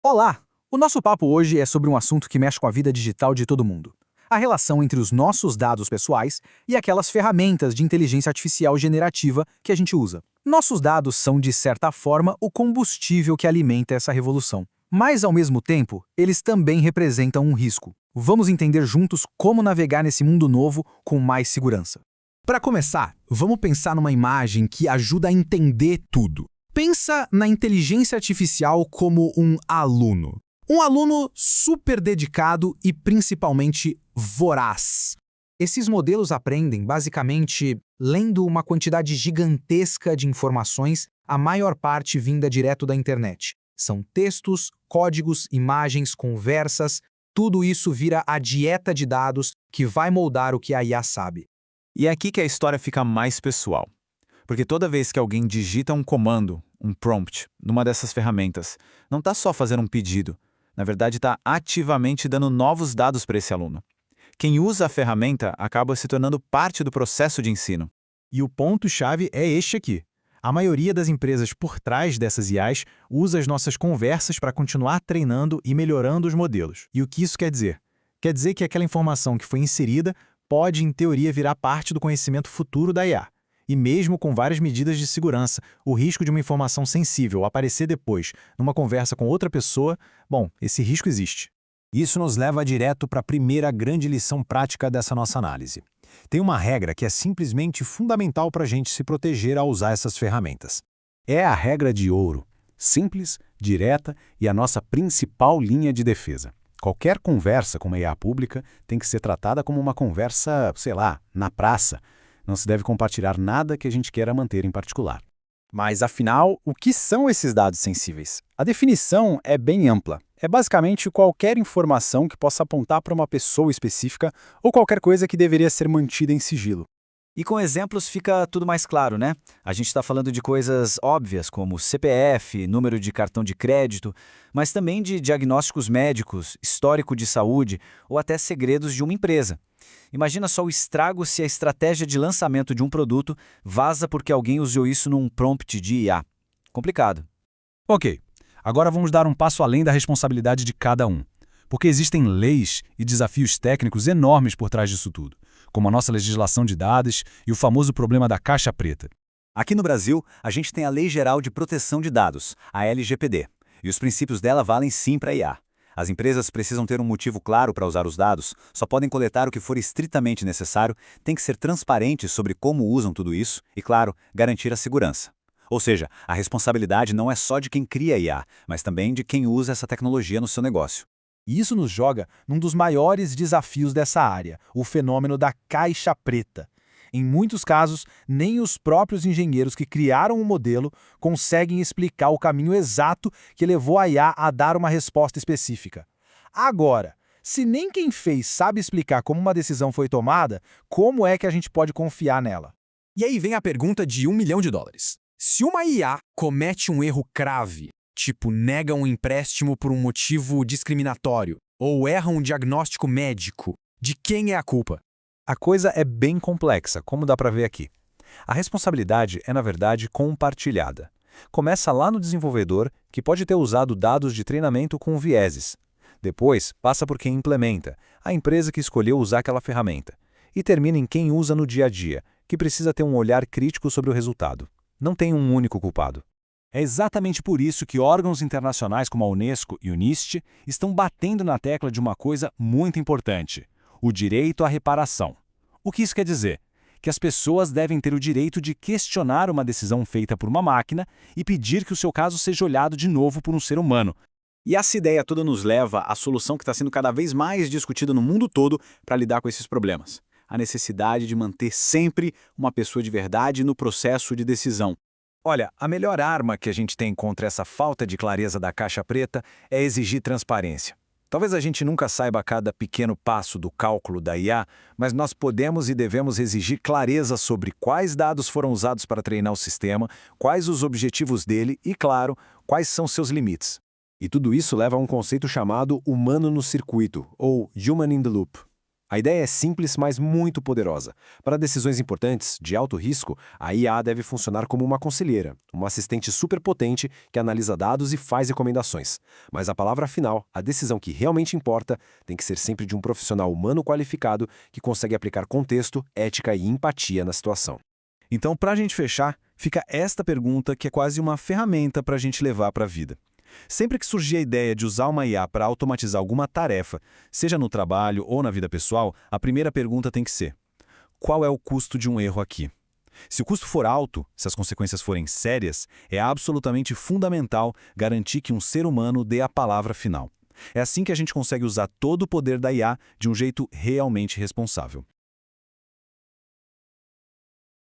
Olá! O nosso papo hoje é sobre um assunto que mexe com a vida digital de todo mundo. A relação entre os nossos dados pessoais e aquelas ferramentas de inteligência artificial generativa que a gente usa. Nossos dados são, de certa forma, o combustível que alimenta essa revolução. Mas, ao mesmo tempo, eles também representam um risco. Vamos entender juntos como navegar nesse mundo novo com mais segurança. Para começar, vamos pensar numa imagem que ajuda a entender tudo. Pensa na inteligência artificial como um aluno. Um aluno super dedicado e principalmente voraz. Esses modelos aprendem, basicamente, lendo uma quantidade gigantesca de informações, a maior parte vinda direto da internet. São textos, códigos, imagens, conversas, tudo isso vira a dieta de dados que vai moldar o que a IA sabe. E é aqui que a história fica mais pessoal. Porque toda vez que alguém digita um comando, um prompt, numa dessas ferramentas, não está só fazendo um pedido. Na verdade, está ativamente dando novos dados para esse aluno. Quem usa a ferramenta acaba se tornando parte do processo de ensino. E o ponto-chave é este aqui. A maioria das empresas por trás dessas IAs usa as nossas conversas para continuar treinando e melhorando os modelos. E o que isso quer dizer? Quer dizer que aquela informação que foi inserida pode, em teoria, virar parte do conhecimento futuro da IA. E mesmo com várias medidas de segurança, o risco de uma informação sensível aparecer depois, numa conversa com outra pessoa, bom, esse risco existe. Isso nos leva direto para a primeira grande lição prática dessa nossa análise. Tem uma regra que é simplesmente fundamental para a gente se proteger ao usar essas ferramentas. É a regra de ouro, simples, direta e a nossa principal linha de defesa. Qualquer conversa com uma IA pública tem que ser tratada como uma conversa, sei lá, na praça. Não se deve compartilhar nada que a gente queira manter em particular. Mas, afinal, o que são esses dados sensíveis? A definição é bem ampla. É basicamente qualquer informação que possa apontar para uma pessoa específica ou qualquer coisa que deveria ser mantida em sigilo. E com exemplos fica tudo mais claro, né? A gente está falando de coisas óbvias como CPF, número de cartão de crédito, mas também de diagnósticos médicos, histórico de saúde ou até segredos de uma empresa. Imagina só o estrago se a estratégia de lançamento de um produto vaza porque alguém usou isso num prompt de IA. Complicado. Ok, agora vamos dar um passo além da responsabilidade de cada um. Porque existem leis e desafios técnicos enormes por trás disso tudo, como a nossa legislação de dados e o famoso problema da caixa preta. Aqui no Brasil, a gente tem a Lei Geral de Proteção de Dados, a LGPD, e os princípios dela valem sim para a IA. As empresas precisam ter um motivo claro para usar os dados, só podem coletar o que for estritamente necessário, tem que ser transparentes sobre como usam tudo isso e, claro, garantir a segurança. Ou seja, a responsabilidade não é só de quem cria a IA, mas também de quem usa essa tecnologia no seu negócio. E isso nos joga num dos maiores desafios dessa área, o fenômeno da caixa preta. Em muitos casos, nem os próprios engenheiros que criaram o modelo conseguem explicar o caminho exato que levou a IA a dar uma resposta específica. Agora, se nem quem fez sabe explicar como uma decisão foi tomada, como é que a gente pode confiar nela? E aí vem a pergunta de $1 milhão. Se uma IA comete um erro grave, tipo nega um empréstimo por um motivo discriminatório, ou erra um diagnóstico médico, de quem é a culpa? A coisa é bem complexa, como dá para ver aqui. A responsabilidade é, na verdade, compartilhada. Começa lá no desenvolvedor, que pode ter usado dados de treinamento com vieses. Depois, passa por quem implementa, a empresa que escolheu usar aquela ferramenta. E termina em quem usa no dia a dia, que precisa ter um olhar crítico sobre o resultado. Não tem um único culpado. É exatamente por isso que órgãos internacionais como a Unesco e o NIST estão batendo na tecla de uma coisa muito importante: o direito à reparação. O que isso quer dizer? Que as pessoas devem ter o direito de questionar uma decisão feita por uma máquina e pedir que o seu caso seja olhado de novo por um ser humano. E essa ideia toda nos leva à solução que está sendo cada vez mais discutida no mundo todo para lidar com esses problemas. A necessidade de manter sempre uma pessoa de verdade no processo de decisão. Olha, a melhor arma que a gente tem contra essa falta de clareza da caixa preta é exigir transparência. Talvez a gente nunca saiba cada pequeno passo do cálculo da IA, mas nós podemos e devemos exigir clareza sobre quais dados foram usados para treinar o sistema, quais os objetivos dele e, claro, quais são seus limites. E tudo isso leva a um conceito chamado humano no circuito, ou human in the loop. A ideia é simples, mas muito poderosa. Para decisões importantes, de alto risco, a IA deve funcionar como uma conselheira, uma assistente superpotente que analisa dados e faz recomendações. Mas a palavra final, a decisão que realmente importa, tem que ser sempre de um profissional humano qualificado que consegue aplicar contexto, ética e empatia na situação. Então, para a gente fechar, fica esta pergunta que é quase uma ferramenta para a gente levar para a vida. Sempre que surgir a ideia de usar uma IA para automatizar alguma tarefa, seja no trabalho ou na vida pessoal, a primeira pergunta tem que ser: qual é o custo de um erro aqui? Se o custo for alto, se as consequências forem sérias, é absolutamente fundamental garantir que um ser humano dê a palavra final. É assim que a gente consegue usar todo o poder da IA de um jeito realmente responsável.